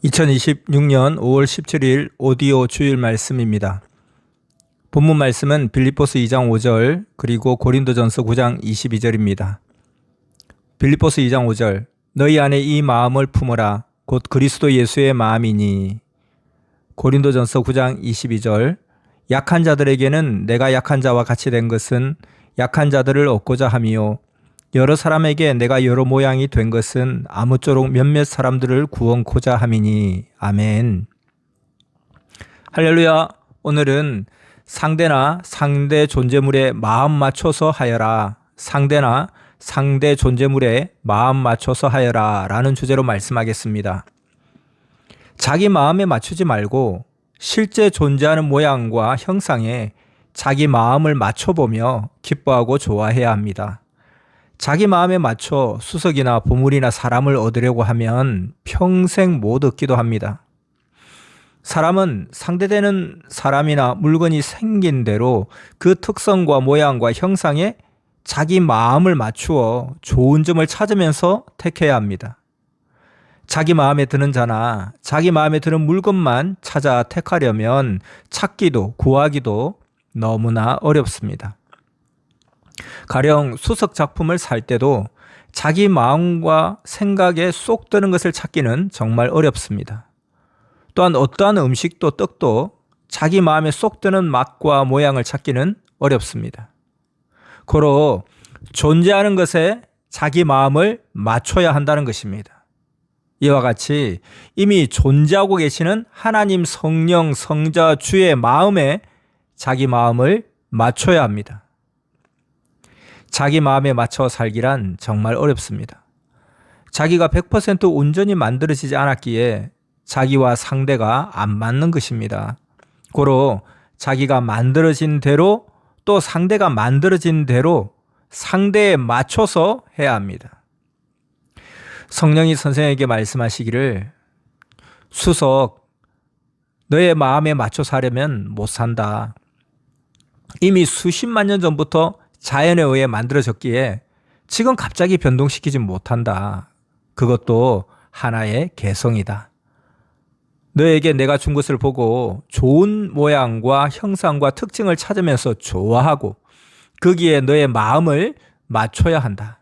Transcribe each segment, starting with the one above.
2026년 5월 17일 오디오 주일 말씀입니다. 본문 말씀은 빌립보스 2장 5절 그리고 고린도전서 9장 22절입니다. 빌립보스 2장 5절 너희 안에 이 마음을 품으라 곧 그리스도 예수의 마음이니. 고린도전서 9장 22절 약한 자들에게는 내가 약한 자와 같이 된 것은 약한 자들을 얻고자 함이요 여러 사람에게 내가 여러 모양이 된 것은 아무쪼록 몇몇 사람들을 구원코자 함이니. 아멘. 할렐루야. 오늘은 상대나 상대 존재물에 마음 맞춰서 하여라. 상대나 상대 존재물에 마음 맞춰서 하여라 라는 주제로 말씀하겠습니다. 자기 마음에 맞추지 말고 실제 존재하는 모양과 형상에 자기 마음을 맞춰보며 기뻐하고 좋아해야 합니다. 자기 마음에 맞춰 수석이나 보물이나 사람을 얻으려고 하면 평생 못 얻기도 합니다. 사람은 상대되는 사람이나 물건이 생긴 대로 그 특성과 모양과 형상에 자기 마음을 맞추어 좋은 점을 찾으면서 택해야 합니다. 자기 마음에 드는 자나 자기 마음에 드는 물건만 찾아 택하려면 찾기도 구하기도 너무나 어렵습니다. 가령 수석 작품을 살 때도 자기 마음과 생각에 쏙 드는 것을 찾기는 정말 어렵습니다. 또한 어떠한 음식도 떡도 자기 마음에 쏙 드는 맛과 모양을 찾기는 어렵습니다. 고로 존재하는 것에 자기 마음을 맞춰야 한다는 것입니다. 이와 같이 이미 존재하고 계시는 하나님 성령 성자 주의 마음에 자기 마음을 맞춰야 합니다. 자기 마음에 맞춰 살기란 정말 어렵습니다. 자기가 100% 온전히 만들어지지 않았기에 자기와 상대가 안 맞는 것입니다. 고로 자기가 만들어진 대로 또 상대가 만들어진 대로 상대에 맞춰서 해야 합니다. 성령이 선생에게 말씀하시기를 수석 너의 마음에 맞춰 사려면 못 산다. 이미 수십만 년 전부터 자연에 의해 만들어졌기에 지금 갑자기 변동시키지 못한다. 그것도 하나의 개성이다. 너에게 내가 준 것을 보고 좋은 모양과 형상과 특징을 찾으면서 좋아하고 거기에 너의 마음을 맞춰야 한다.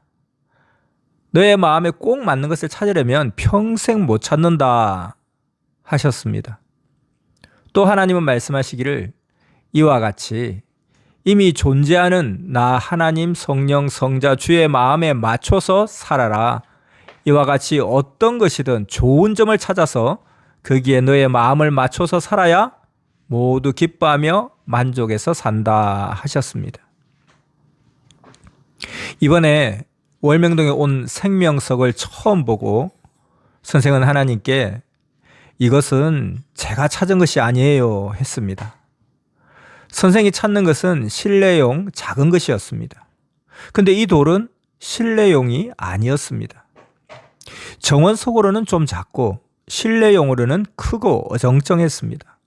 너의 마음에 꼭 맞는 것을 찾으려면 평생 못 찾는다 하셨습니다. 또 하나님은 말씀하시기를 이와 같이 이미 존재하는 나 하나님 성령 성자 주의 마음에 맞춰서 살아라. 이와 같이 어떤 것이든 좋은 점을 찾아서 거기에 너의 마음을 맞춰서 살아야 모두 기뻐하며 만족해서 산다 하셨습니다. 이번에 월명동에 온 생명석을 처음 보고 선생은 하나님께 이것은 제가 찾은 것이 아니에요 했습니다. 선생이 찾는 것은 실내용 작은 것이었습니다. 근데 이 돌은 실내용이 아니었습니다. 정원석으로는 좀 작고 실내용으로는 크고 어정쩡했습니다.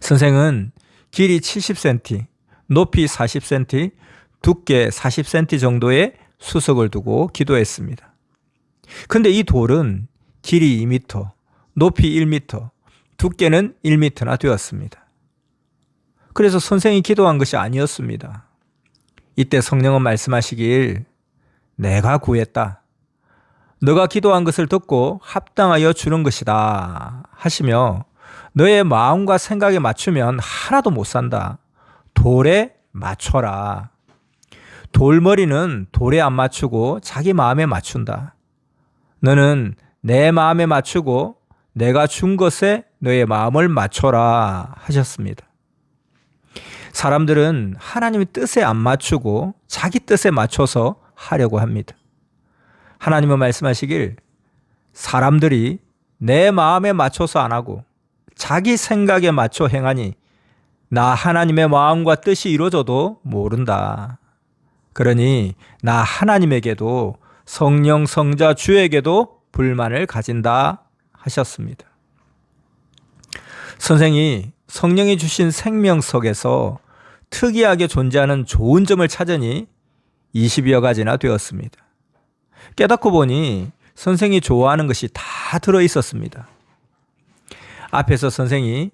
선생은 길이 70cm, 높이 40cm, 두께 40cm 정도의 수석을 두고 기도했습니다. 근데 이 돌은 길이 2m, 높이 1m, 두께는 1m나 되었습니다. 그래서 선생이 기도한 것이 아니었습니다. 이때 성령은 말씀하시길 내가 구했다. 너가 기도한 것을 듣고 합당하여 주는 것이다 하시며 너의 마음과 생각에 맞추면 하나도 못 산다. 돌에 맞춰라. 돌머리는 돌에 안 맞추고 자기 마음에 맞춘다. 너는 내 마음에 맞추고 내가 준 것에 너의 마음을 맞춰라 하셨습니다. 사람들은 하나님의 뜻에 안 맞추고 자기 뜻에 맞춰서 하려고 합니다. 하나님은 말씀하시길 사람들이 내 마음에 맞춰서 안 하고 자기 생각에 맞춰 행하니 나 하나님의 마음과 뜻이 이루어져도 모른다. 그러니 나 하나님에게도 성령 성자 주에게도 불만을 가진다 하셨습니다. 선생이 성령이 주신 생명석에서 특이하게 존재하는 좋은 점을 찾으니 20여 가지나 되었습니다. 깨닫고 보니 선생이 좋아하는 것이 다 들어 있었습니다. 앞에서 선생이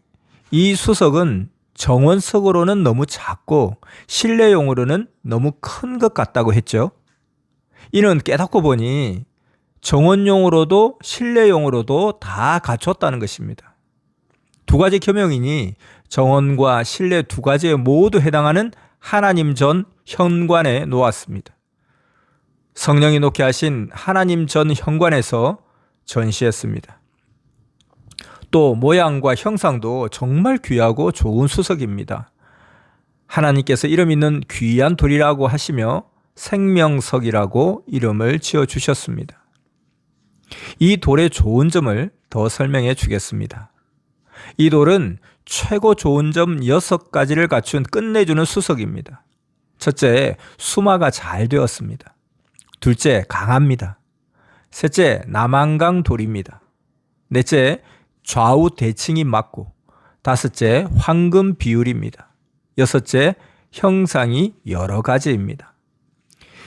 이 수석은 정원석으로는 너무 작고 실내용으로는 너무 큰 것 같다고 했죠. 이는 깨닫고 보니 정원용으로도 실내용으로도 다 갖췄다는 것입니다. 두 가지 겸용이니 정원과 실내 두 가지에 모두 해당하는 하나님 전 현관에 놓았습니다. 성령이 놓게 하신 하나님 전 현관에서 전시했습니다. 또 모양과 형상도 정말 귀하고 좋은 수석입니다. 하나님께서 이름 있는 귀한 돌이라고 하시며 생명석이라고 이름을 지어주셨습니다. 이 돌의 좋은 점을 더 설명해 주겠습니다. 이 돌은 최고 좋은 점 6가지를 갖춘 끝내주는 수석입니다. 첫째, 수마가 잘 되었습니다. 둘째, 강합니다. 셋째, 남한강 돌입니다. 넷째, 좌우 대칭이 맞고, 다섯째, 황금 비율입니다. 여섯째, 형상이 여러 가지입니다.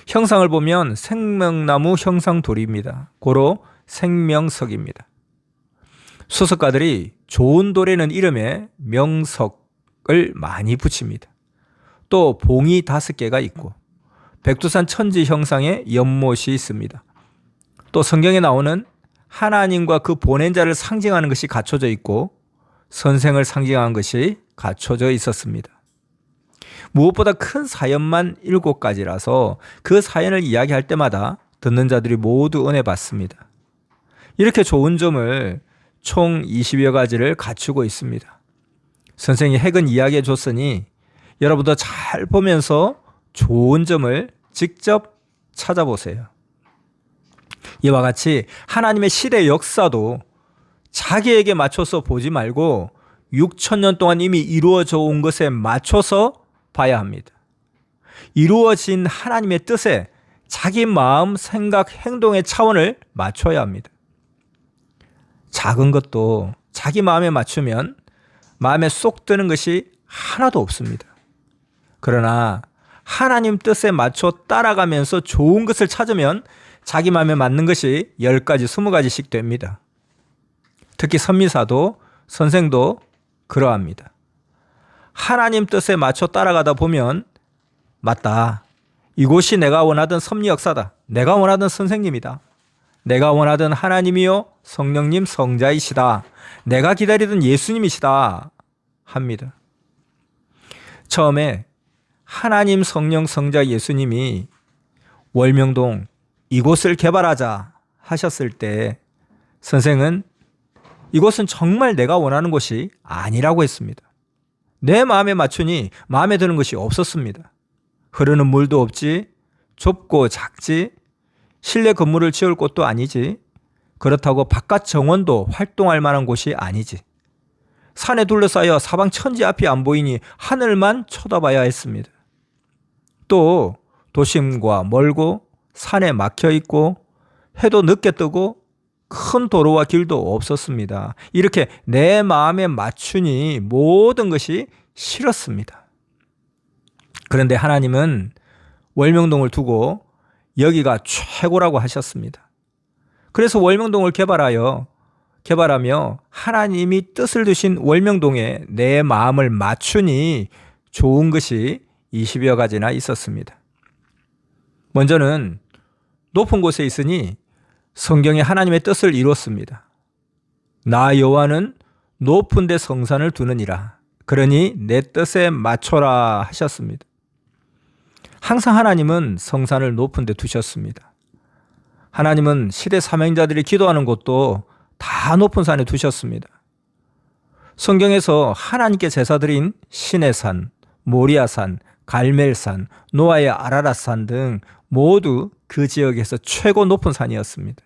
형상을 보면 생명나무 형상 돌입니다. 고로 생명석입니다. 수석가들이 좋은 돌에는 이름에 명석을 많이 붙입니다. 또 봉이 5개가 있고 백두산 천지 형상의 연못이 있습니다. 또 성경에 나오는 하나님과 그 보낸 자를 상징하는 것이 갖춰져 있고 선생을 상징하는 것이 갖춰져 있었습니다. 무엇보다 큰 사연만 7가지라서 그 사연을 이야기할 때마다 듣는 자들이 모두 은혜 받습니다. 이렇게 좋은 점을 총 20여 가지를 갖추고 있습니다. 선생이 핵은 이야기해 줬으니 여러분도 잘 보면서 좋은 점을 직접 찾아보세요. 이와 같이 하나님의 시대 역사도 자기에게 맞춰서 보지 말고 6,000년 동안 이미 이루어져 온 것에 맞춰서 봐야 합니다. 이루어진 하나님의 뜻에 자기 마음, 생각, 행동의 차원을 맞춰야 합니다. 작은 것도 자기 마음에 맞추면 마음에 쏙 드는 것이 하나도 없습니다. 그러나 하나님 뜻에 맞춰 따라가면서 좋은 것을 찾으면 자기 마음에 맞는 것이 10가지, 20가지씩 됩니다. 특히 선미사도 선생도 그러합니다. 하나님 뜻에 맞춰 따라가다 보면 맞다. 이곳이 내가 원하던 섭리 역사다. 내가 원하던 선생님이다. 내가 원하던 하나님이요 성령님 성자이시다. 내가 기다리던 예수님이시다 합니다. 처음에 하나님 성령 성자 예수님이 월명동 이곳을 개발하자 하셨을 때 선생은 이곳은 정말 내가 원하는 곳이 아니라고 했습니다. 내 마음에 맞추니 마음에 드는 것이 없었습니다. 흐르는 물도 없지, 좁고 작지, 실내 건물을 지을 곳도 아니지, 그렇다고 바깥 정원도 활동할 만한 곳이 아니지. 산에 둘러싸여 사방 천지 앞이 안 보이니 하늘만 쳐다봐야 했습니다. 또 도심과 멀고 산에 막혀 있고 해도 늦게 뜨고 큰 도로와 길도 없었습니다. 이렇게 내 마음에 맞추니 모든 것이 싫었습니다. 그런데 하나님은 월명동을 두고 여기가 최고라고 하셨습니다. 그래서 월명동을 개발하며 하나님이 뜻을 두신 월명동에 내 마음을 맞추니 좋은 것이 20여 가지나 있었습니다. 먼저는 높은 곳에 있으니 성경에 하나님의 뜻을 이뤘습니다. 나 여호와는 높은 데 성산을 두느니라. 그러니 내 뜻에 맞춰라 하셨습니다. 항상 하나님은 성산을 높은 데 두셨습니다. 하나님은 시대 사명자들이 기도하는 곳도 다 높은 산에 두셨습니다. 성경에서 하나님께 제사드린 시내산, 모리아산, 갈멜산, 노아의 아라랏산 등 모두 그 지역에서 최고 높은 산이었습니다.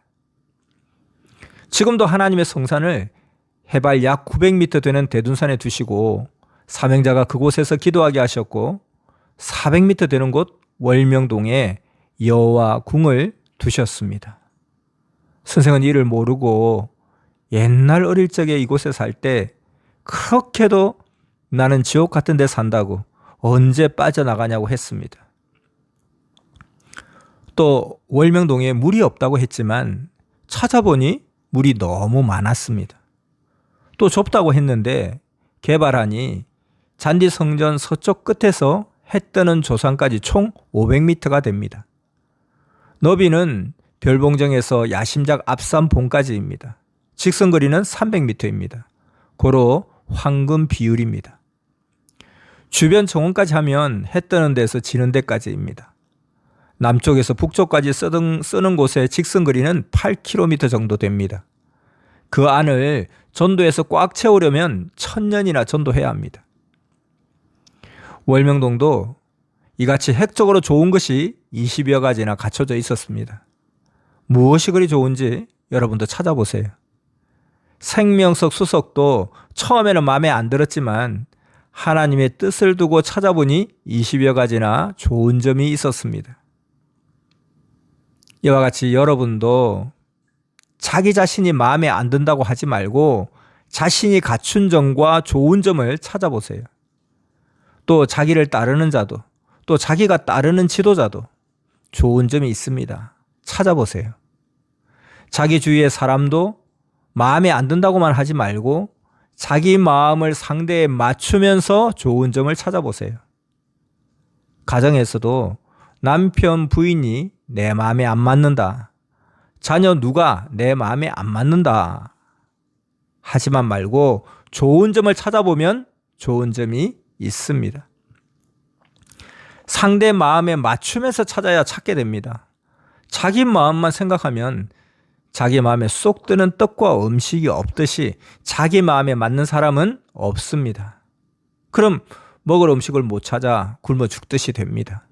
지금도 하나님의 성산을 해발 약 900m 되는 대둔산에 두시고 사명자가 그곳에서 기도하게 하셨고 400m 되는 곳 월명동에 여호와 궁을 두셨습니다. 선생은 이를 모르고 옛날 어릴 적에 이곳에 살 때 그렇게도 나는 지옥 같은 데 산다고 언제 빠져나가냐고 했습니다. 또 월명동에 물이 없다고 했지만 찾아보니 물이 너무 많았습니다. 또 좁다고 했는데 개발하니 잔디 성전 서쪽 끝에서 해 뜨는 조상까지 총 500m가 됩니다. 너비는 별봉정에서 야심작 앞산봉까지입니다. 직선거리는 300m입니다. 고로 황금 비율입니다. 주변 정원까지 하면 해 뜨는 데서 지는 데까지입니다. 남쪽에서 북쪽까지 쓰는 곳의 직선거리는 8km 정도 됩니다. 그 안을 전도해서 꽉 채우려면 1000년이나 전도해야 합니다. 월명동도 이같이 핵적으로 좋은 것이 20여 가지나 갖춰져 있었습니다. 무엇이 그리 좋은지 여러분도 찾아보세요. 생명석 수석도 처음에는 마음에 안 들었지만 하나님의 뜻을 두고 찾아보니 20여 가지나 좋은 점이 있었습니다. 이와 같이 여러분도 자기 자신이 마음에 안 든다고 하지 말고 자신이 갖춘 점과 좋은 점을 찾아보세요. 또 자기를 따르는 자도, 또 자기가 따르는 지도자도 좋은 점이 있습니다. 찾아보세요. 자기 주위의 사람도 마음에 안 든다고만 하지 말고 자기 마음을 상대에 맞추면서 좋은 점을 찾아보세요. 가정에서도 남편, 부인이 내 마음에 안 맞는다. 자녀 누가 내 마음에 안 맞는다. 하지만 말고 좋은 점을 찾아보면 좋은 점이 있습니다. 상대 마음에 맞추면서 찾아야 찾게 됩니다. 자기 마음만 생각하면 자기 마음에 쏙 드는 떡과 음식이 없듯이 자기 마음에 맞는 사람은 없습니다. 그럼 먹을 음식을 못 찾아 굶어 죽듯이 됩니다.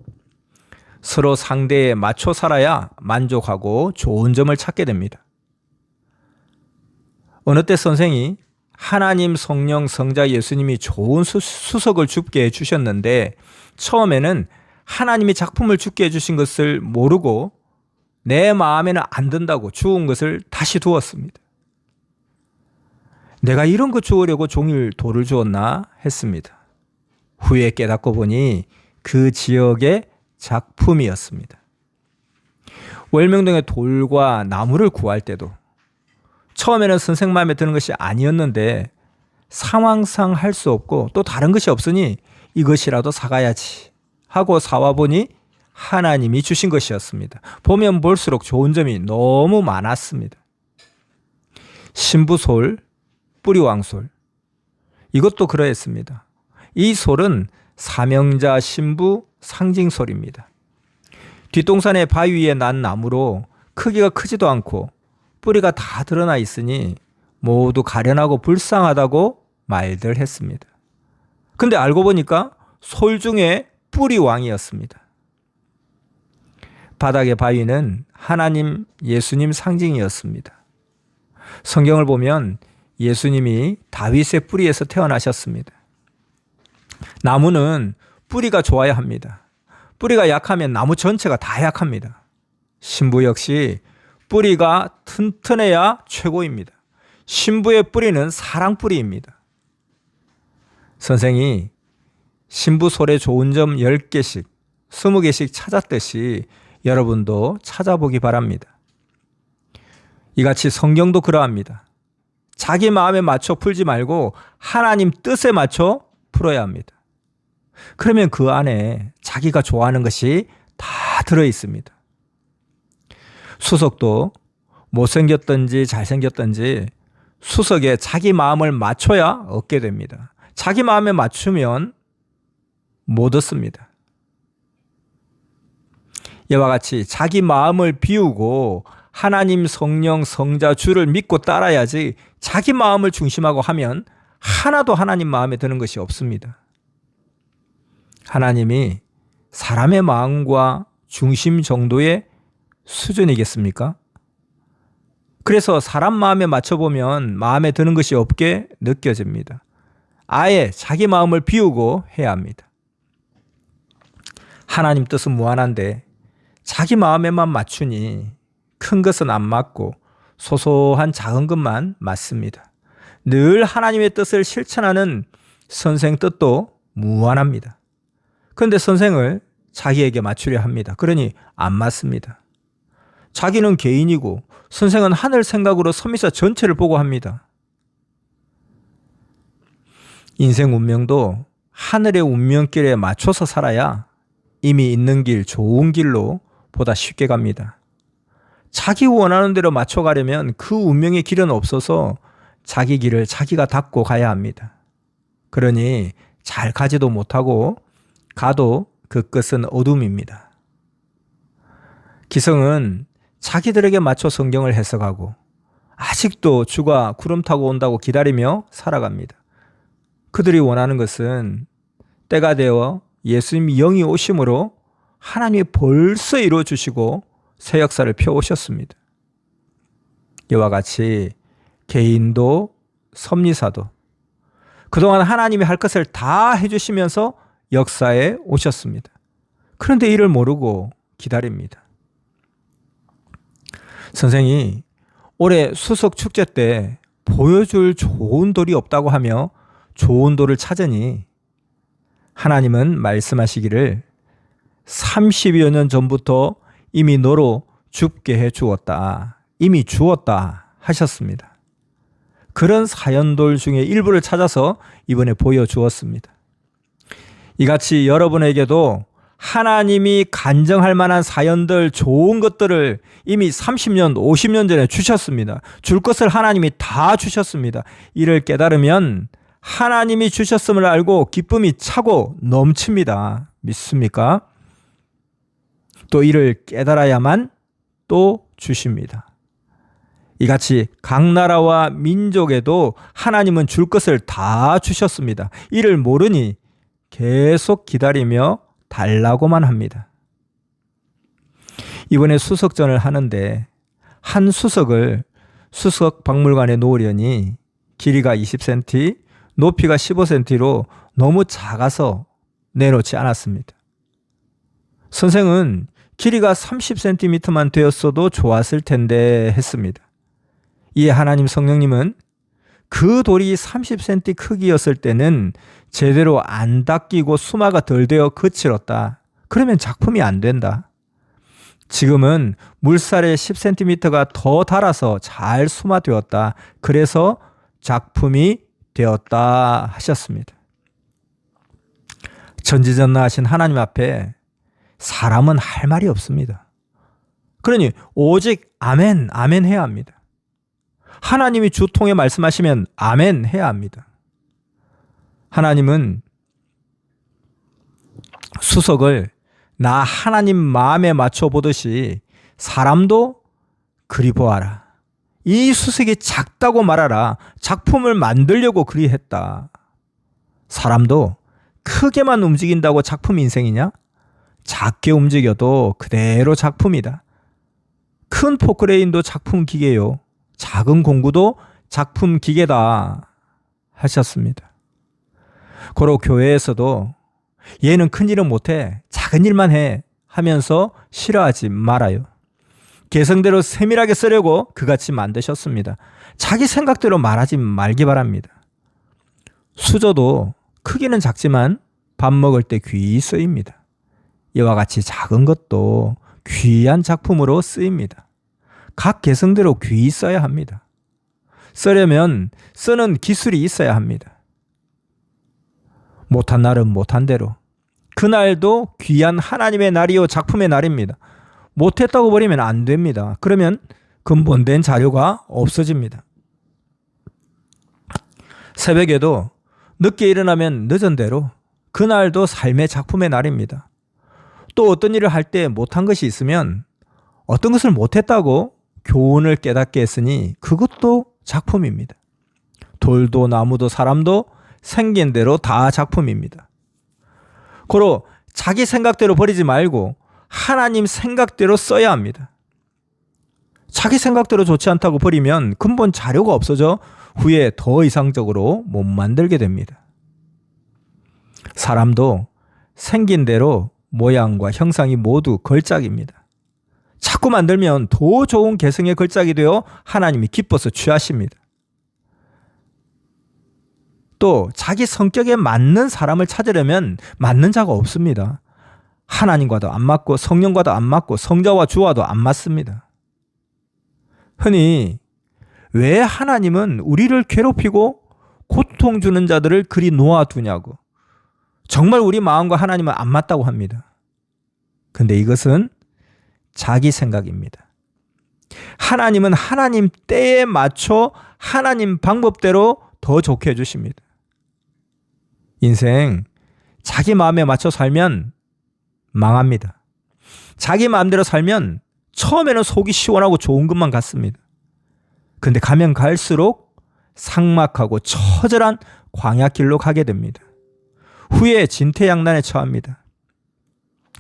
서로 상대에 맞춰 살아야 만족하고 좋은 점을 찾게 됩니다. 어느 때 선생이 하나님, 성령, 성자 예수님이 좋은 수석을 줍게 해주셨는데 처음에는 하나님이 작품을 줍게 해주신 것을 모르고 내 마음에는 안 든다고 주운 것을 다시 두었습니다. 내가 이런 거 주우려고 종일 돌을 주었나 했습니다. 후에 깨닫고 보니 그 지역의 작품이었습니다. 월명동의 돌과 나무를 구할 때도 처음에는 선생 마음에 드는 것이 아니었는데 상황상 할 수 없고 또 다른 것이 없으니 이것이라도 사가야지 하고 사와 보니 하나님이 주신 것이었습니다. 보면 볼수록 좋은 점이 너무 많았습니다. 신부솔, 뿌리왕솔, 이것도 그러했습니다. 이 솔은 사명자 신부 상징솔입니다. 뒷동산의 바위 위에 난 나무로 크기가 크지도 않고 뿌리가 다 드러나 있으니 모두 가련하고 불쌍하다고 말들 했습니다. 근데 알고 보니까 솔 중에 뿌리왕이었습니다. 바닥의 바위는 하나님, 예수님 상징이었습니다. 성경을 보면 예수님이 다윗의 뿌리에서 태어나셨습니다. 나무는 뿌리가 좋아야 합니다. 뿌리가 약하면 나무 전체가 다 약합니다. 신부 역시 뿌리가 튼튼해야 최고입니다. 신부의 뿌리는 사랑 뿌리입니다. 선생이 신부솔의 좋은 점 10개씩, 20개씩 찾았듯이 여러분도 찾아보기 바랍니다. 이같이 성경도 그러합니다. 자기 마음에 맞춰 풀지 말고 하나님 뜻에 맞춰 풀어야 합니다. 그러면 그 안에 자기가 좋아하는 것이 다 들어 있습니다. 수석도 못생겼든지 잘생겼든지 수석에 자기 마음을 맞춰야 얻게 됩니다. 자기 마음에 맞추면 못 얻습니다. 이와 같이 자기 마음을 비우고 하나님, 성령, 성자, 주를 믿고 따라야지 자기 마음을 중심하고 하면 하나도 하나님 마음에 드는 것이 없습니다. 하나님이 사람의 마음과 중심 정도의 수준이겠습니까? 그래서 사람 마음에 맞춰보면 마음에 드는 것이 없게 느껴집니다. 아예 자기 마음을 비우고 해야 합니다. 하나님 뜻은 무한한데 자기 마음에만 맞추니 큰 것은 안 맞고 소소한 작은 것만 맞습니다. 늘 하나님의 뜻을 실천하는 선생 뜻도 무한합니다. 그런데 선생을 자기에게 맞추려 합니다. 그러니 안 맞습니다. 자기는 개인이고 선생은 하늘 생각으로 선미사 전체를 보고 합니다. 인생 운명도 하늘의 운명길에 맞춰서 살아야 이미 있는 길, 좋은 길로 보다 쉽게 갑니다. 자기 원하는 대로 맞춰가려면 그 운명의 길은 없어서 자기 길을 자기가 닦고 가야 합니다. 그러니 잘 가지도 못하고 가도 그 끝은 어둠입니다. 기성은 자기들에게 맞춰 성경을 해석하고 아직도 주가 구름 타고 온다고 기다리며 살아갑니다. 그들이 원하는 것은 때가 되어 예수님이 영이 오심으로 하나님이 벌써 이루어 주시고 새 역사를 펴오셨습니다. 이와 같이 개인도 섭리사도 그동안 하나님이 할 것을 다 해주시면서 역사에 오셨습니다. 그런데 이를 모르고 기다립니다. 선생이 올해 수석 축제 때 보여줄 좋은 돌이 없다고 하며 좋은 돌을 찾으니 하나님은 말씀하시기를 30여 년 전부터 이미 너로 죽게 해 주었다. 이미 주었다 하셨습니다. 그런 사연돌 중에 일부를 찾아서 이번에 보여주었습니다. 이같이 여러분에게도 하나님이 간증할 만한 사연들, 좋은 것들을 이미 30년, 50년 전에 주셨습니다. 줄 것을 하나님이 다 주셨습니다. 이를 깨달으면 하나님이 주셨음을 알고 기쁨이 차고 넘칩니다. 믿습니까? 또 이를 깨달아야만 또 주십니다. 이같이 각 나라와 민족에도 하나님은 줄 것을 다 주셨습니다. 이를 모르니 계속 기다리며 달라고만 합니다. 이번에 수석전을 하는데 한 수석을 수석 박물관에 놓으려니 길이가 20cm, 높이가 15cm로 너무 작아서 내놓지 않았습니다. 선생은 길이가 30cm만 되었어도 좋았을 텐데 했습니다. 이에 하나님 성령님은 그 돌이 30cm 크기였을 때는 제대로 안 닦이고 수마가 덜 되어 거칠었다. 그러면 작품이 안 된다. 지금은 물살에 10cm가 더 달아서 잘 수마되었다. 그래서 작품이 되었다 하셨습니다. 전지전능하신 하나님 앞에 사람은 할 말이 없습니다. 그러니 오직 아멘, 아멘 해야 합니다. 하나님이 주통에 말씀하시면 아멘 해야 합니다. 하나님은 수석을 나 하나님 마음에 맞춰 보듯이 사람도 그리 보아라. 이 수석이 작다고 말하라. 작품을 만들려고 그리 했다. 사람도 크게만 움직인다고 작품 인생이냐? 작게 움직여도 그대로 작품이다. 큰 포크레인도 작품 기계요. 작은 공구도 작품 기계다 하셨습니다. 고로 교회에서도 얘는 큰 일은 못해. 작은 일만 해 하면서 싫어하지 말아요. 개성대로 세밀하게 쓰려고 그같이 만드셨습니다. 자기 생각대로 말하지 말기 바랍니다. 수저도 크기는 작지만 밥 먹을 때 귀히 쓰입니다. 이와 같이 작은 것도 귀한 작품으로 쓰입니다. 각 개성대로 귀히 써야 합니다. 쓰려면 쓰는 기술이 있어야 합니다. 못한 날은 못한 대로. 그날도 귀한 하나님의 날이요 작품의 날입니다. 못했다고 버리면 안 됩니다. 그러면 근본된 자료가 없어집니다. 새벽에도 늦게 일어나면 늦은 대로 그날도 삶의 작품의 날입니다. 또 어떤 일을 할 때 못한 것이 있으면 어떤 것을 못했다고 교훈을 깨닫게 했으니 그것도 작품입니다. 돌도 나무도 사람도 생긴 대로 다 작품입니다. 고로 자기 생각대로 버리지 말고 하나님 생각대로 써야 합니다. 자기 생각대로 좋지 않다고 버리면 근본 자료가 없어져 후에 더 이상적으로 못 만들게 됩니다. 사람도 생긴 대로 모양과 형상이 모두 걸작입니다. 자꾸 만들면 더 좋은 개성의 걸작이 되어 하나님이 기뻐서 취하십니다. 또 자기 성격에 맞는 사람을 찾으려면 맞는 자가 없습니다. 하나님과도 안 맞고 성령과도 안 맞고 성자와 주와도 안 맞습니다. 흔히 왜 하나님은 우리를 괴롭히고 고통 주는 자들을 그리 놓아두냐고. 정말 우리 마음과 하나님은 안 맞다고 합니다. 근데 이것은 자기 생각입니다. 하나님은 하나님 때에 맞춰 하나님 방법대로 더 좋게 해주십니다. 인생 자기 마음에 맞춰 살면 망합니다. 자기 마음대로 살면 처음에는 속이 시원하고 좋은 것만 같습니다. 근데 가면 갈수록 삭막하고 처절한 광야길로 가게 됩니다. 후에 진퇴양난에 처합니다.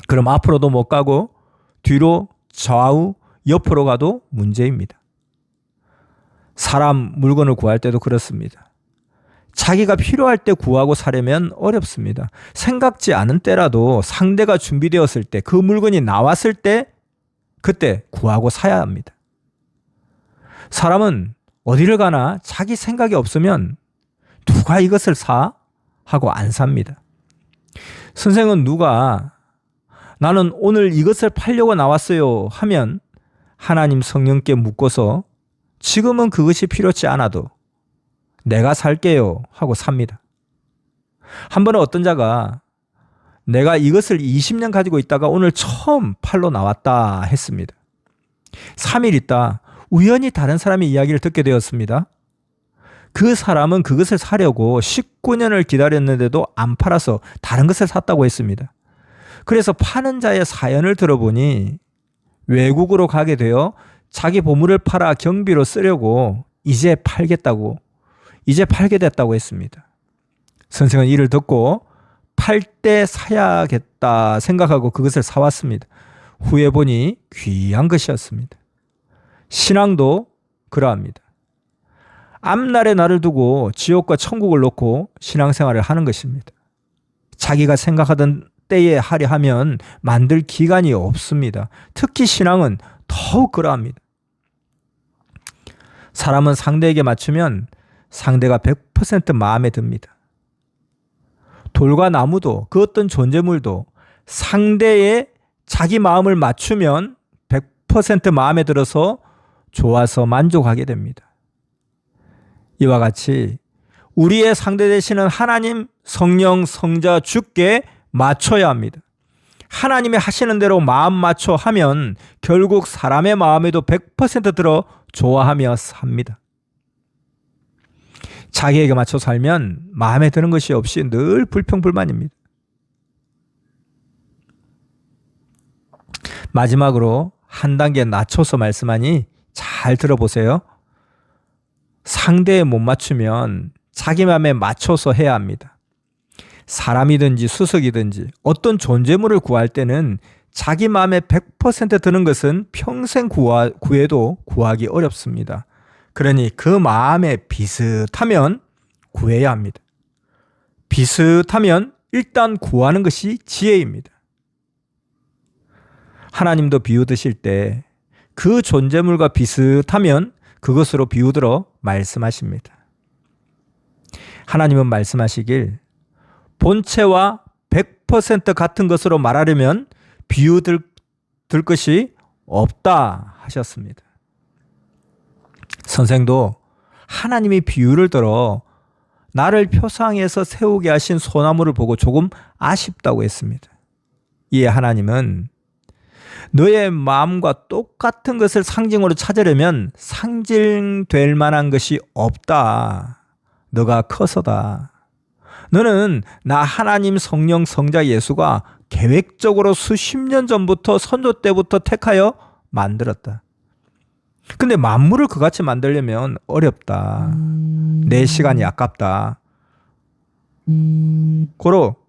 그럼 앞으로도 못 가고 뒤로 좌우 옆으로 가도 문제입니다. 사람 물건을 구할 때도 그렇습니다. 자기가 필요할 때 구하고 사려면 어렵습니다. 생각지 않은 때라도 상대가 준비되었을 때, 그 물건이 나왔을 때 그때 구하고 사야 합니다. 사람은 어디를 가나 자기 생각이 없으면 누가 이것을 사? 하고 안 삽니다. 선생은 누가 나는 오늘 이것을 팔려고 나왔어요 하면 하나님 성령께 묻고서 지금은 그것이 필요치 않아도 내가 살게요 하고 삽니다. 한 번은 어떤 자가 내가 이것을 20년 가지고 있다가 오늘 처음 팔러 나왔다 했습니다. 3일 있다 우연히 다른 사람의 이야기를 듣게 되었습니다. 그 사람은 그것을 사려고 19년을 기다렸는데도 안 팔아서 다른 것을 샀다고 했습니다. 그래서 파는 자의 사연을 들어보니 외국으로 가게 되어 자기 보물을 팔아 경비로 쓰려고 이제 팔게 됐다고 했습니다. 선생은 이를 듣고 팔 때 사야겠다 생각하고 그것을 사왔습니다. 후에 보니 귀한 것이었습니다. 신앙도 그러합니다. 앞날에 나를 두고 지옥과 천국을 놓고 신앙생활을 하는 것입니다. 자기가 생각하던 때에 하려 하면 만들 기간이 없습니다. 특히 신앙은 더욱 그러합니다. 사람은 상대에게 맞추면 상대가 100% 마음에 듭니다. 돌과 나무도 그 어떤 존재물도 상대의 자기 마음을 맞추면 100% 마음에 들어서 좋아서 만족하게 됩니다. 이와 같이 우리의 상대 되시는 하나님, 성령, 성자, 주께 맞춰야 합니다. 하나님의 하시는 대로 마음 맞춰 하면 결국 사람의 마음에도 100% 들어 좋아하며 삽니다. 자기에게 맞춰 살면 마음에 드는 것이 없이 늘 불평불만입니다. 마지막으로 한 단계 낮춰서 말씀하니 잘 들어보세요. 상대에 못 맞추면 자기 마음에 맞춰서 해야 합니다. 사람이든지 수석이든지 어떤 존재물을 구할 때는 자기 마음에 100% 드는 것은 평생 구해도 구하기 어렵습니다. 그러니 그 마음에 비슷하면 구해야 합니다. 비슷하면 일단 구하는 것이 지혜입니다. 하나님도 비유드실 때 그 존재물과 비슷하면 그것으로 비유들어 말씀하십니다. 하나님은 말씀하시길 본체와 100% 같은 것으로 말하려면 비유들 것이 없다 하셨습니다. 선생도 하나님이 비유를 들어 나를 표상에서 세우게 하신 소나무를 보고 조금 아쉽다고 했습니다. 이에 하나님은 너의 마음과 똑같은 것을 상징으로 찾으려면 상징될 만한 것이 없다. 너가 커서다. 너는 나 하나님 성령 성자 예수가 계획적으로 수십 년 전부터 선조 때부터 택하여 만들었다. 근데 만물을 그같이 만들려면 어렵다. 내 시간이 아깝다. 고로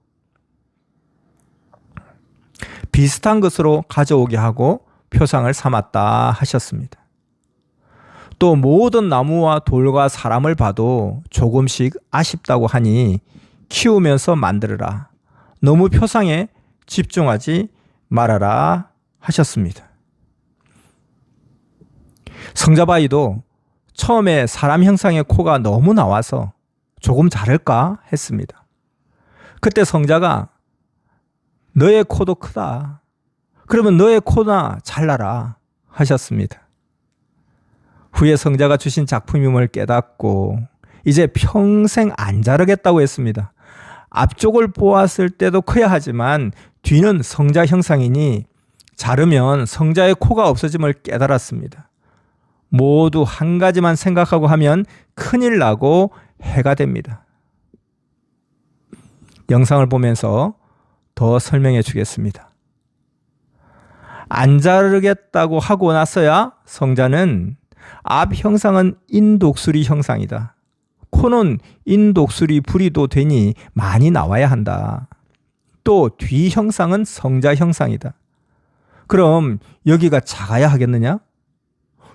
비슷한 것으로 가져오게 하고 표상을 삼았다 하셨습니다. 또 모든 나무와 돌과 사람을 봐도 조금씩 아쉽다고 하니 키우면서 만들어라. 너무 표상에 집중하지 말아라 하셨습니다. 성자바이도 처음에 사람 형상의 코가 너무 나와서 조금 자를까 했습니다. 그때 성자가 너의 코도 크다. 그러면 너의 코나 잘라라 하셨습니다. 후에 성자가 주신 작품임을 깨닫고 이제 평생 안 자르겠다고 했습니다. 앞쪽을 보았을 때도 커야 하지만 뒤는 성자 형상이니 자르면 성자의 코가 없어짐을 깨달았습니다. 모두 한 가지만 생각하고 하면 큰일 나고 해가 됩니다. 영상을 보면서 더 설명해 주겠습니다. 안 자르겠다고 하고 나서야 성자는 앞 형상은 인독수리 형상이다. 코는 인독수리 부리도 되니 많이 나와야 한다. 또 뒤 형상은 성자 형상이다. 그럼 여기가 작아야 하겠느냐?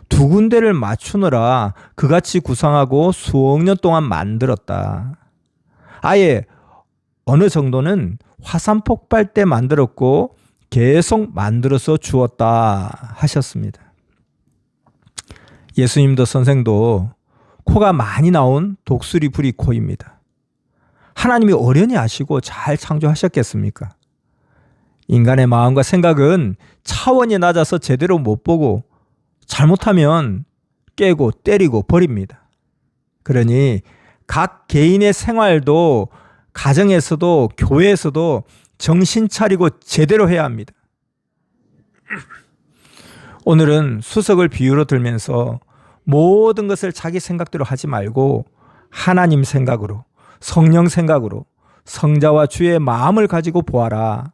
두 군데를 맞추느라 그같이 구상하고 수억 년 동안 만들었다. 아예 어느 정도는 화산 폭발 때 만들었고 계속 만들어서 주었다 하셨습니다. 예수님도 선생도 코가 많이 나온 독수리 부리 코입니다. 하나님이 어련히 아시고 잘 창조하셨겠습니까? 인간의 마음과 생각은 차원이 낮아서 제대로 못 보고 잘못하면 깨고 때리고 버립니다. 그러니 각 개인의 생활도 가정에서도 교회에서도 정신 차리고 제대로 해야 합니다. 오늘은 수석을 비유로 들면서 모든 것을 자기 생각대로 하지 말고 하나님 생각으로, 성령 생각으로 성자와 주의 마음을 가지고 보아라.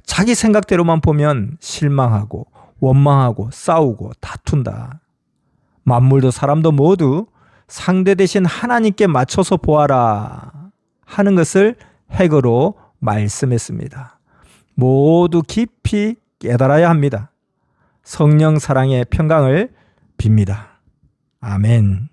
자기 생각대로만 보면 실망하고 원망하고 싸우고 다툰다. 만물도 사람도 모두 상대 대신 하나님께 맞춰서 보아라 하는 것을 핵으로 말씀했습니다. 모두 깊이 깨달아야 합니다. 성령 사랑의 평강을 빕니다. 아멘.